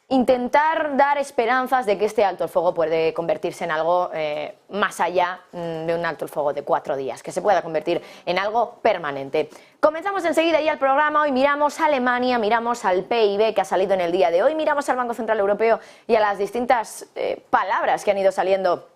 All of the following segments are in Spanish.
intentar dar esperanzas de que este alto el fuego puede convertirse en algo más allá de un alto el fuego de 4 días, que se pueda convertir en algo permanente. Comenzamos enseguida ya el programa. Hoy miramos a Alemania, miramos al PIB que ha salido en el día de hoy, miramos al Banco Central Europeo y a las distintas palabras que han ido saliendo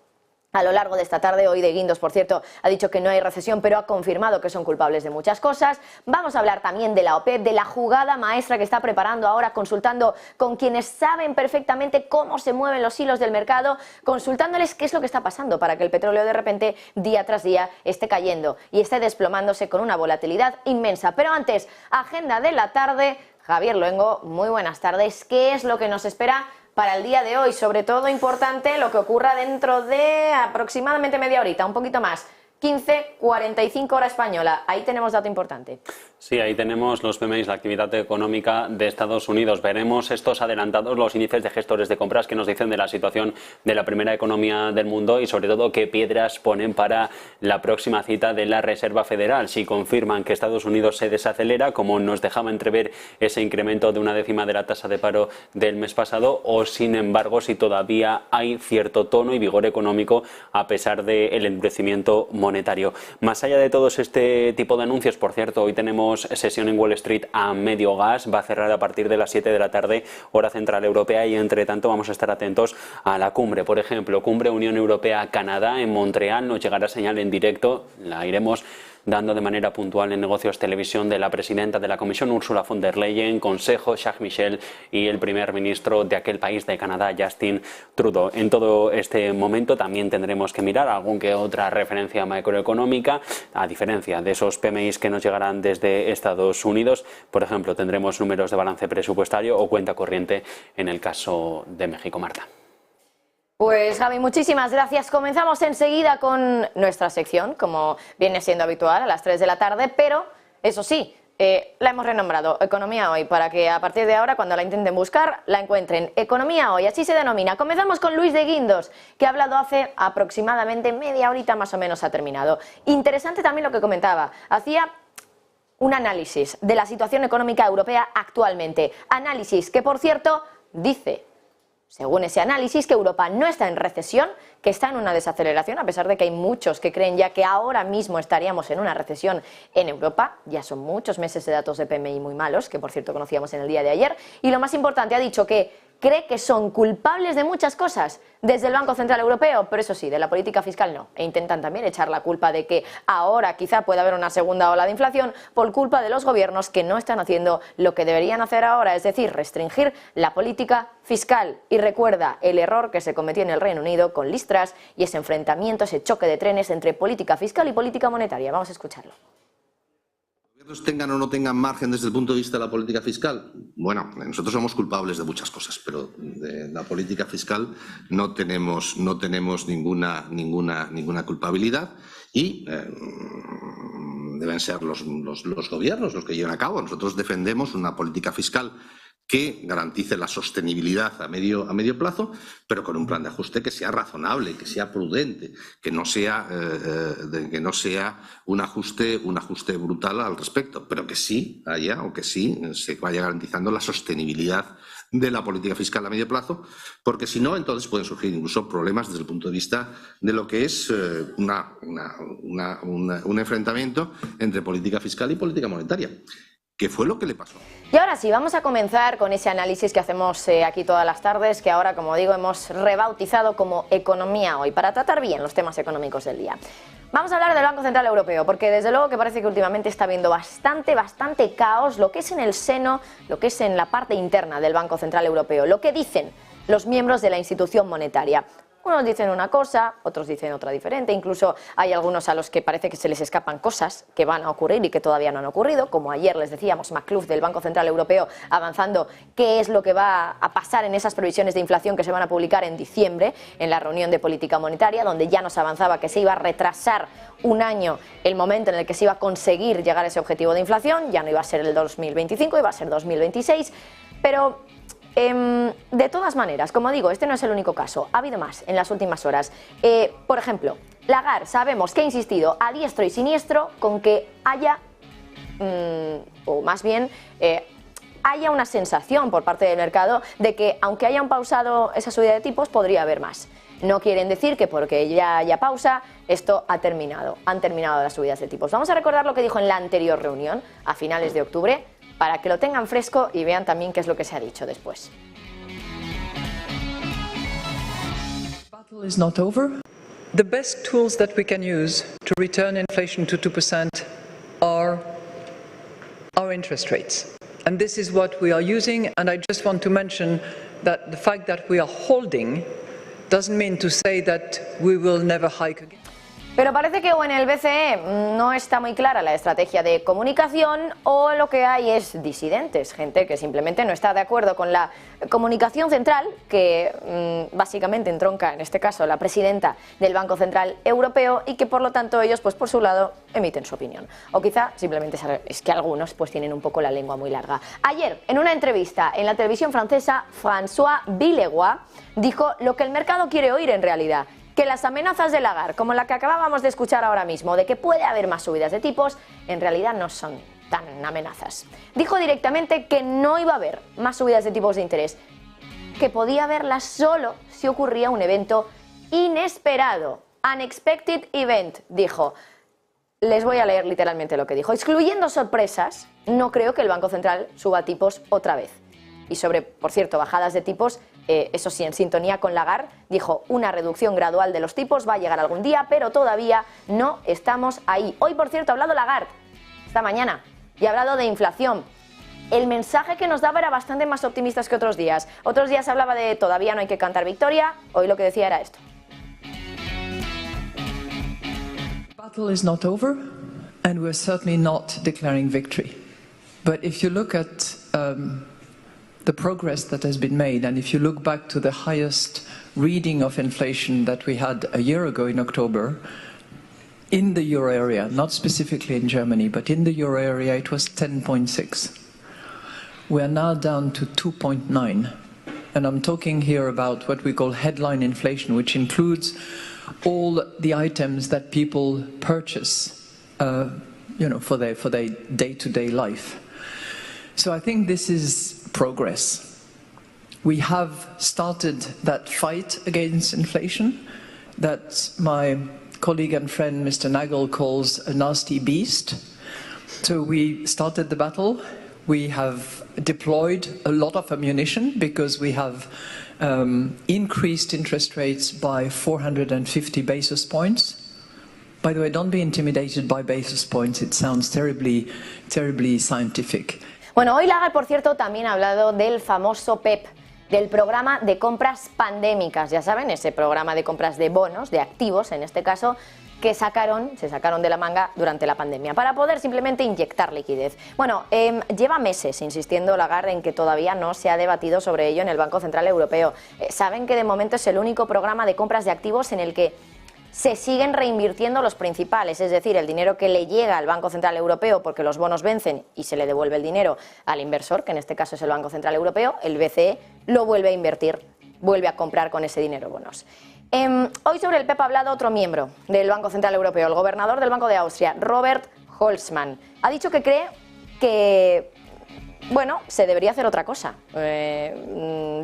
a lo largo de esta tarde. Hoy de Guindos, por cierto, ha dicho que no hay recesión, pero ha confirmado que son culpables de muchas cosas. Vamos a hablar también de la OPEP, de la jugada maestra que está preparando ahora, consultando con quienes saben perfectamente cómo se mueven los hilos del mercado, consultándoles qué es lo que está pasando para que el petróleo de repente, día tras día, esté cayendo y esté desplomándose con una volatilidad inmensa. Pero antes, agenda de la tarde. Javier Luengo, muy buenas tardes. ¿Qué es lo que nos espera para el día de hoy? Sobre todo importante lo que ocurra dentro de aproximadamente media horita, un poquito más, 15:45 hora española. Ahí tenemos dato importante. Sí, ahí tenemos los PMIs, la actividad económica de Estados Unidos. Veremos estos adelantados, los índices de gestores de compras que nos dicen de la situación de la primera economía del mundo y sobre todo qué piedras ponen para la próxima cita de la Reserva Federal. Si confirman que Estados Unidos se desacelera, como nos dejaba entrever ese incremento de 0,1 de la tasa de paro del mes pasado, o sin embargo si todavía hay cierto tono y vigor económico a pesar del endurecimiento monetario. Más allá de todos este tipo de anuncios, por cierto, hoy tenemos sesión en Wall Street a medio gas, va a cerrar a partir de las 7 de la tarde, hora central europea, y entre tanto vamos a estar atentos a la cumbre. Por ejemplo, cumbre Unión Europea-Canadá en Montreal, nos llegará señal en directo, la iremos dando de manera puntual en Negocios Televisión, de la presidenta de la Comisión, Ursula von der Leyen, Consejo, Jacques Michel, y el primer ministro de aquel país de Canadá, Justin Trudeau. En todo este momento también tendremos que mirar algún que otra referencia macroeconómica, a diferencia de esos PMIs que nos llegarán desde Estados Unidos. Por ejemplo, tendremos números de balance presupuestario o cuenta corriente en el caso de México. Marta. Pues Javi, muchísimas gracias. Comenzamos enseguida con nuestra sección, como viene siendo habitual, a las 3 de la tarde, pero eso sí, la hemos renombrado Economía Hoy, para que a partir de ahora, cuando la intenten buscar, la encuentren. Economía Hoy, así se denomina. Comenzamos con Luis de Guindos, que ha hablado hace aproximadamente media horita, más o menos ha terminado. Interesante también lo que comentaba. Hacía un análisis de la situación económica europea actualmente. Análisis que, por cierto, dice, según ese análisis, que Europa no está en recesión, que está en una desaceleración, a pesar de que hay muchos que creen ya que ahora mismo estaríamos en una recesión en Europa. Ya son muchos meses de datos de PMI muy malos, que por cierto conocíamos en el día de ayer. Y lo más importante, ha dicho que cree que son culpables de muchas cosas desde el Banco Central Europeo, pero eso sí, de la política fiscal no. E intentan también echar la culpa de que ahora quizá pueda haber una segunda ola de inflación por culpa de los gobiernos que no están haciendo lo que deberían hacer ahora, es decir, restringir la política fiscal. Y recuerda el error que se cometió en el Reino Unido con Liz Truss y ese enfrentamiento, ese choque de trenes entre política fiscal y política monetaria. Vamos a escucharlo. Tengan o no tengan margen desde el punto de vista de la política fiscal. Bueno, nosotros somos culpables de muchas cosas, pero de la política fiscal no tenemos ninguna culpabilidad y deben ser los gobiernos los que lleven a cabo. Nosotros defendemos una política fiscal que garantice la sostenibilidad a medio plazo, pero con un plan de ajuste que sea razonable, que sea prudente, que no sea un ajuste brutal al respecto, pero que sí haya o que sí se vaya garantizando la sostenibilidad de la política fiscal a medio plazo, porque si no, entonces pueden surgir incluso problemas desde el punto de vista de lo que es un enfrentamiento entre política fiscal y política monetaria. ¿Qué fue lo que le pasó? Y ahora sí, vamos a comenzar con ese análisis que hacemos aquí todas las tardes, que ahora, como digo, hemos rebautizado como Economía Hoy, para tratar bien los temas económicos del día. Vamos a hablar del Banco Central Europeo, porque desde luego que parece que últimamente está habiendo bastante caos, lo que es en el seno, lo que es en la parte interna del Banco Central Europeo, lo que dicen los miembros de la institución monetaria. Unos dicen una cosa, otros dicen otra diferente, incluso hay algunos a los que parece que se les escapan cosas que van a ocurrir y que todavía no han ocurrido, como ayer les decíamos, McClough del Banco Central Europeo avanzando qué es lo que va a pasar en esas previsiones de inflación que se van a publicar en diciembre en la reunión de política monetaria, donde ya nos avanzaba que se iba a retrasar un año el momento en el que se iba a conseguir llegar a ese objetivo de inflación, ya no iba a ser el 2025, iba a ser 2026, pero de todas maneras, como digo, este no es el único caso, ha habido más en las últimas horas. Por ejemplo, Lagarde sabemos que ha insistido a diestro y siniestro con que haya, o más bien haya una sensación por parte del mercado de que, aunque hayan pausado esa subida de tipos, podría haber más. No quieren decir que porque ya haya pausa, esto ha terminado. Han terminado las subidas de tipos. Vamos a recordar lo que dijo en la anterior reunión, a finales de octubre, para que lo tengan fresco y vean también qué es lo que se ha dicho después. Battle is not over. The best tools that we can use to return inflation to 2% are our interest rates. And this is what we are using, and I just want to mention that the fact that we are holding doesn't mean to say that we will never hike again. Pero parece que o en el BCE no está muy clara la estrategia de comunicación o lo que hay es disidentes, gente que simplemente no está de acuerdo con la comunicación central, que básicamente entronca en este caso la presidenta del Banco Central Europeo y que por lo tanto ellos pues por su lado emiten su opinión. O quizá simplemente es que algunos pues tienen un poco la lengua muy larga. Ayer en una entrevista en la televisión francesa, François Villeroy dijo lo que el mercado quiere oír en realidad, que las amenazas de Lagarde, como la que acabábamos de escuchar ahora mismo, de que puede haber más subidas de tipos, en realidad no son tan amenazas. Dijo directamente que no iba a haber más subidas de tipos de interés, que podía haberlas solo si ocurría un evento inesperado. Unexpected event, dijo. Les voy a leer literalmente lo que dijo. Excluyendo sorpresas, no creo que el Banco Central suba tipos otra vez. Y sobre, por cierto, bajadas de tipos, eso sí, en sintonía con Lagarde, dijo una reducción gradual de los tipos va a llegar algún día, pero todavía no estamos ahí. Hoy, por cierto, ha hablado Lagarde, esta mañana, y ha hablado de inflación. El mensaje que nos daba era bastante más optimista que otros días. Otros días hablaba de todavía no hay que cantar victoria, hoy lo que decía era esto. The battle is not over, and we're certainly not declaring victory. But if you look at the progress that has been made, and if you look back to the highest reading of inflation that we had a year ago in October, in the euro area, not specifically in Germany, but in the euro area, it was 10.6. We are now down to 2.9. And I'm talking here about what we call headline inflation, which includes all the items that people purchase, for their day-to-day life. So I think this is progress. We have started that fight against inflation that my colleague and friend Mr. Nagel calls a nasty beast. So we started the battle. We have deployed a lot of ammunition because we have increased interest rates by 450 basis points. By the way, don't be intimidated by basis points. It sounds terribly, terribly scientific. Bueno, hoy Lagarde, por cierto, también ha hablado del famoso PEP, del programa de compras pandémicas. Ya saben, ese programa de compras de bonos, de activos en este caso, que se sacaron de la manga durante la pandemia para poder simplemente inyectar liquidez. Bueno, lleva meses insistiendo Lagarde en que todavía no se ha debatido sobre ello en el Banco Central Europeo. Saben que de momento es el único programa de compras de activos en el que se siguen reinvirtiendo los principales, es decir, el dinero que le llega al Banco Central Europeo porque los bonos vencen y se le devuelve el dinero al inversor, que en este caso es el Banco Central Europeo, el BCE lo vuelve a invertir, vuelve a comprar con ese dinero bonos. Hoy sobre el PEP ha hablado otro miembro del Banco Central Europeo, el gobernador del Banco de Austria, Robert Holzmann. Ha dicho que cree que, bueno, se debería hacer otra cosa,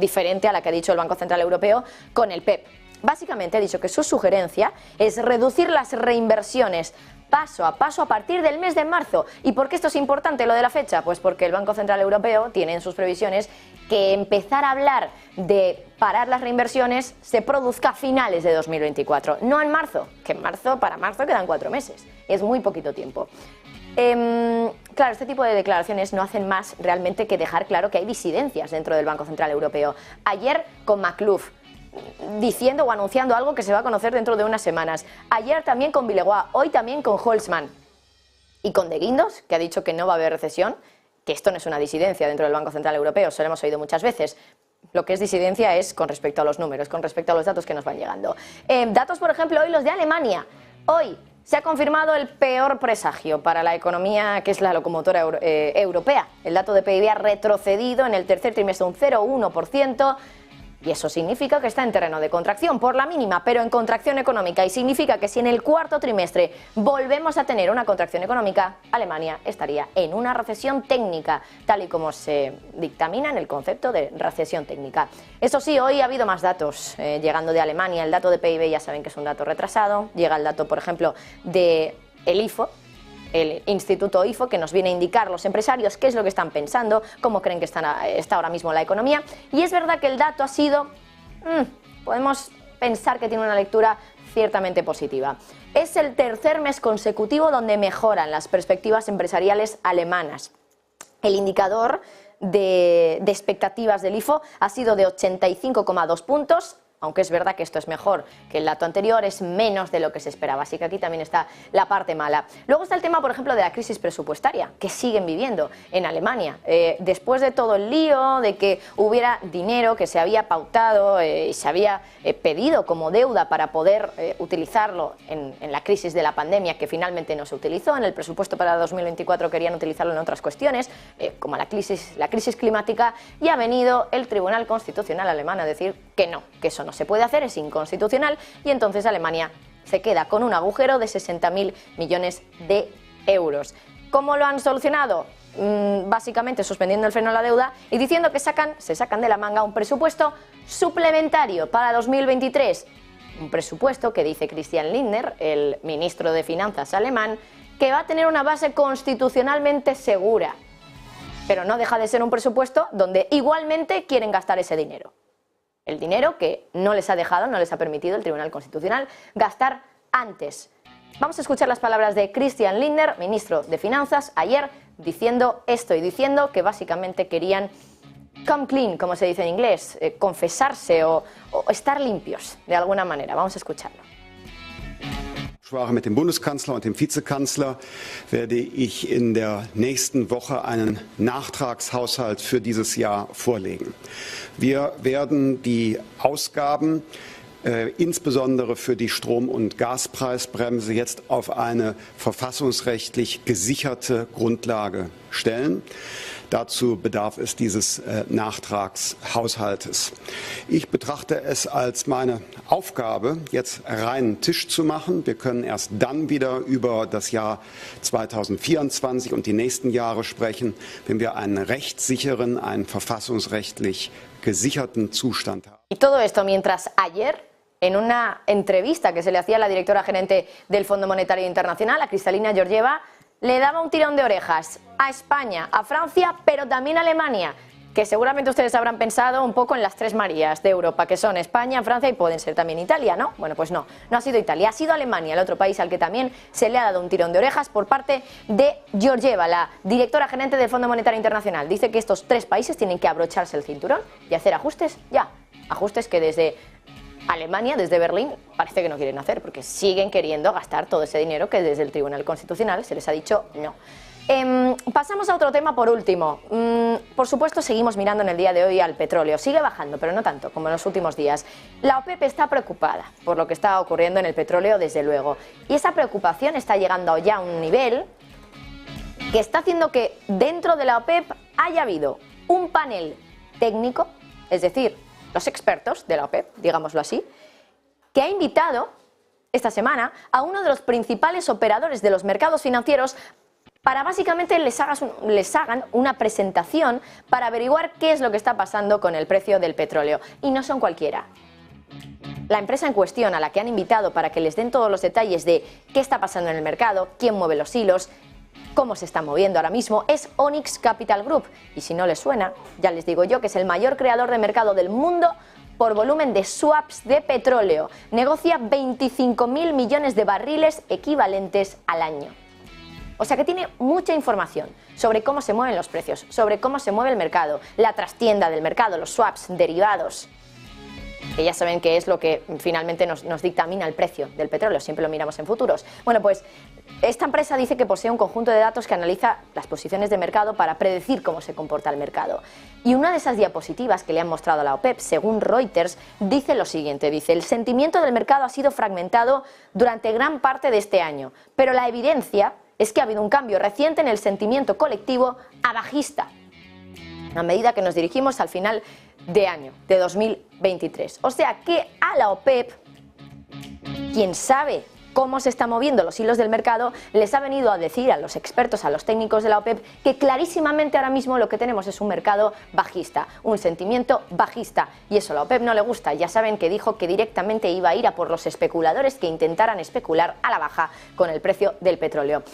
diferente a la que ha dicho el Banco Central Europeo con el PEP. Básicamente ha dicho que su sugerencia es reducir las reinversiones paso a paso a partir del mes de marzo. ¿Y por qué esto es importante, lo de la fecha? Pues porque el Banco Central Europeo tiene en sus previsiones que empezar a hablar de parar las reinversiones se produzca a finales de 2024, no en marzo, que para marzo quedan 4 meses, es muy poquito tiempo. Claro, este tipo de declaraciones no hacen más realmente que dejar claro que hay disidencias dentro del Banco Central Europeo. Ayer con McLuff, diciendo o anunciando algo que se va a conocer dentro de unas semanas. Ayer también con Villeroy, hoy también con Holzmann y con De Guindos, que ha dicho que no va a haber recesión, que esto no es una disidencia dentro del Banco Central Europeo, se lo hemos oído muchas veces. Lo que es disidencia es con respecto a los números, con respecto a los datos que nos van llegando. Datos, por ejemplo, hoy los de Alemania. Hoy se ha confirmado el peor presagio para la economía que es la locomotora europea. El dato de PIB ha retrocedido en el tercer trimestre un 0,1%. Y eso significa que está en terreno de contracción, por la mínima, pero en contracción económica. Y significa que si en el cuarto trimestre volvemos a tener una contracción económica, Alemania estaría en una recesión técnica, tal y como se dictamina en el concepto de recesión técnica. Eso sí, hoy ha habido más datos llegando de Alemania. El dato de PIB ya saben que es un dato retrasado. Llega el dato, por ejemplo, del IFO, el Instituto IFO, que nos viene a indicar los empresarios qué es lo que están pensando, cómo creen que está ahora mismo la economía. Y es verdad que el dato ha sido, podemos pensar que tiene una lectura ciertamente positiva. Es el tercer mes consecutivo donde mejoran las perspectivas empresariales alemanas. El indicador de expectativas del IFO ha sido de 85,2 puntos, aunque es verdad que esto es mejor que el dato anterior, es menos de lo que se esperaba. Así que aquí también está la parte mala. Luego está el tema, por ejemplo, de la crisis presupuestaria que siguen viviendo en Alemania. Después de todo el lío, de que hubiera dinero que se había pautado y se había pedido como deuda para poder utilizarlo en la crisis de la pandemia, que finalmente no se utilizó, en el presupuesto para 2024 querían utilizarlo en otras cuestiones, como la crisis climática, y ha venido el Tribunal Constitucional alemán a decir que no, que eso no se puede hacer, es inconstitucional, y entonces Alemania se queda con un agujero de 60.000 millones de euros. ¿Cómo lo han solucionado? Básicamente suspendiendo el freno a la deuda y diciendo que se sacan de la manga un presupuesto suplementario para 2023. Un presupuesto que dice Christian Lindner, el ministro de Finanzas alemán, que va a tener una base constitucionalmente segura. Pero no deja de ser un presupuesto donde igualmente quieren gastar ese dinero. El dinero que no les ha permitido el Tribunal Constitucional gastar antes. Vamos a escuchar las palabras de Christian Lindner, ministro de Finanzas, ayer diciendo esto y diciendo que básicamente querían come clean, como se dice en inglés, confesarse o estar limpios de alguna manera. Vamos a escucharlo. Sprache mit dem Bundeskanzler und dem Vizekanzler werde ich in der nächsten Woche einen Nachtragshaushalt für dieses Jahr vorlegen. Wir werden die Ausgaben insbesondere für die Strom- und Gaspreisbremse jetzt auf eine verfassungsrechtlich gesicherte Grundlage stellen. Dazu bedarf es dieses Nachtragshaushaltes. Ich betrachte es als meine Aufgabe, jetzt reinen Tisch zu machen. Wir können erst dann wieder über das Jahr 2024 und die nächsten Jahre sprechen, wenn wir einen rechtssicheren, einen verfassungsrechtlich gesicherten Zustand haben. Y todo esto mientras ayer, en una entrevista que se le hacía a la directora gerente del Fondo Monetario Internacional, a Kristalina Georgieva, le daba un tirón de orejas a España, a Francia, pero también a Alemania, que seguramente ustedes habrán pensado un poco en las tres Marías de Europa, que son España, Francia y pueden ser también Italia, ¿no? Bueno, pues no ha sido Italia, ha sido Alemania, el otro país al que también se le ha dado un tirón de orejas por parte de Georgieva, la directora gerente del Fondo Monetario Internacional. Dice que estos tres países tienen que abrocharse el cinturón y hacer ajustes ya, ajustes que desde Alemania, desde Berlín, parece que no quieren hacer, porque siguen queriendo gastar todo ese dinero que desde el Tribunal Constitucional se les ha dicho no. Pasamos a otro tema por último. Por supuesto, seguimos mirando en el día de hoy al petróleo. Sigue bajando, pero no tanto como en los últimos días. La OPEP está preocupada por lo que está ocurriendo en el petróleo, desde luego. Y esa preocupación está llegando ya a un nivel que está haciendo que dentro de la OPEP haya habido un panel técnico, es decir, los expertos de la OPEP, digámoslo así, que ha invitado esta semana a uno de los principales operadores de los mercados financieros para básicamente les hagan una presentación para averiguar qué es lo que está pasando con el precio del petróleo. Y no son cualquiera. La empresa en cuestión a la que han invitado para que les den todos los detalles de qué está pasando en el mercado, quién mueve los hilos, cómo se está moviendo ahora mismo, es Onyx Capital Group. Y si no les suena, ya les digo yo que es el mayor creador de mercado del mundo por volumen de swaps de petróleo. Negocia 25.000 millones de barriles equivalentes al año. O sea que tiene mucha información sobre cómo se mueven los precios, sobre cómo se mueve el mercado, la trastienda del mercado, los swaps, derivados, que ya saben que es lo que finalmente nos dictamina el precio del petróleo, siempre lo miramos en futuros. Bueno, pues esta empresa dice que posee un conjunto de datos que analiza las posiciones de mercado para predecir cómo se comporta el mercado. Y una de esas diapositivas que le han mostrado a la OPEP, según Reuters, dice lo siguiente, dice: el sentimiento del mercado ha sido fragmentado durante gran parte de este año, pero la evidencia es que ha habido un cambio reciente en el sentimiento colectivo a bajista. a medida que nos dirigimos al final de año, de 2023. O sea que a la OPEP, quien sabe cómo se están moviendo los hilos del mercado, les ha venido a decir a los expertos, a los técnicos de la OPEP, que clarísimamente ahora mismo lo que tenemos es un mercado bajista, un sentimiento bajista, y eso a la OPEP no le gusta. Ya saben que dijo que directamente iba a ir a por los especuladores que intentaran especular a la baja con el precio del petróleo.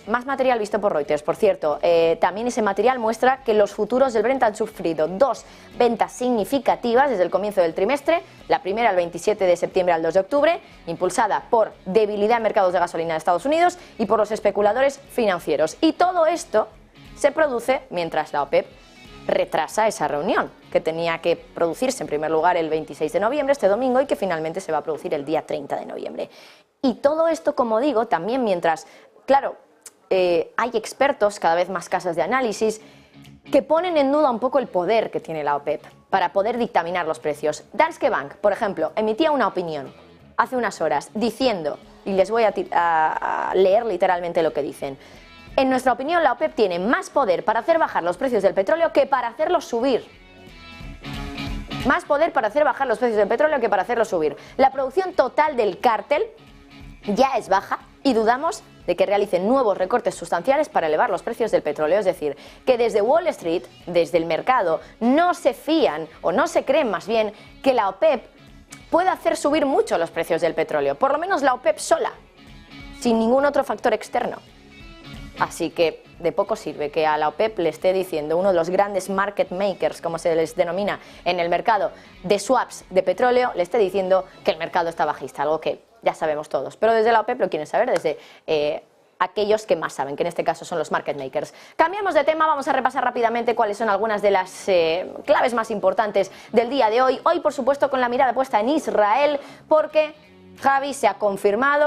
Más material visto por Reuters, por cierto. También ese material muestra que los futuros del Brent han sufrido dos ventas significativas desde el comienzo del trimestre, la primera el 27 de septiembre al 2 de octubre, impulsada por debilidad en mercados de gasolina de Estados Unidos y por los especuladores financieros. Y todo esto se produce mientras la OPEP retrasa esa reunión, que tenía que producirse en primer lugar el 26 de noviembre, este domingo, y que finalmente se va a producir el día 30 de noviembre. Y todo esto, como digo, también mientras, claro, hay expertos, cada vez más casas de análisis, que ponen en duda un poco el poder que tiene la OPEP para poder dictaminar los precios. Danske Bank, por ejemplo, emitía una opinión hace unas horas diciendo, y les voy a leer literalmente lo que dicen: en nuestra opinión, la OPEP tiene más poder para hacer bajar los precios del petróleo que para hacerlos subir. Más poder para hacer bajar los precios del petróleo que para hacerlos subir. La producción total del cártel ya es baja y dudamos de que realicen nuevos recortes sustanciales para elevar los precios del petróleo. Es decir, que desde Wall Street, desde el mercado, no se fían o no se creen más bien que la OPEP puede hacer subir mucho los precios del petróleo. Por lo menos la OPEP sola, sin ningún otro factor externo. Así que de poco sirve que a la OPEP le esté diciendo uno de los grandes market makers, como se les denomina en el mercado de swaps de petróleo, le esté diciendo que el mercado está bajista, algo que ya sabemos todos. Pero desde la OPEP lo quieren saber desde aquellos que más saben, que en este caso son los market makers. Cambiamos de tema, vamos a repasar rápidamente cuáles son algunas de las claves más importantes del día de hoy. Hoy, por supuesto, con la mirada puesta en Israel, porque Javi se ha confirmado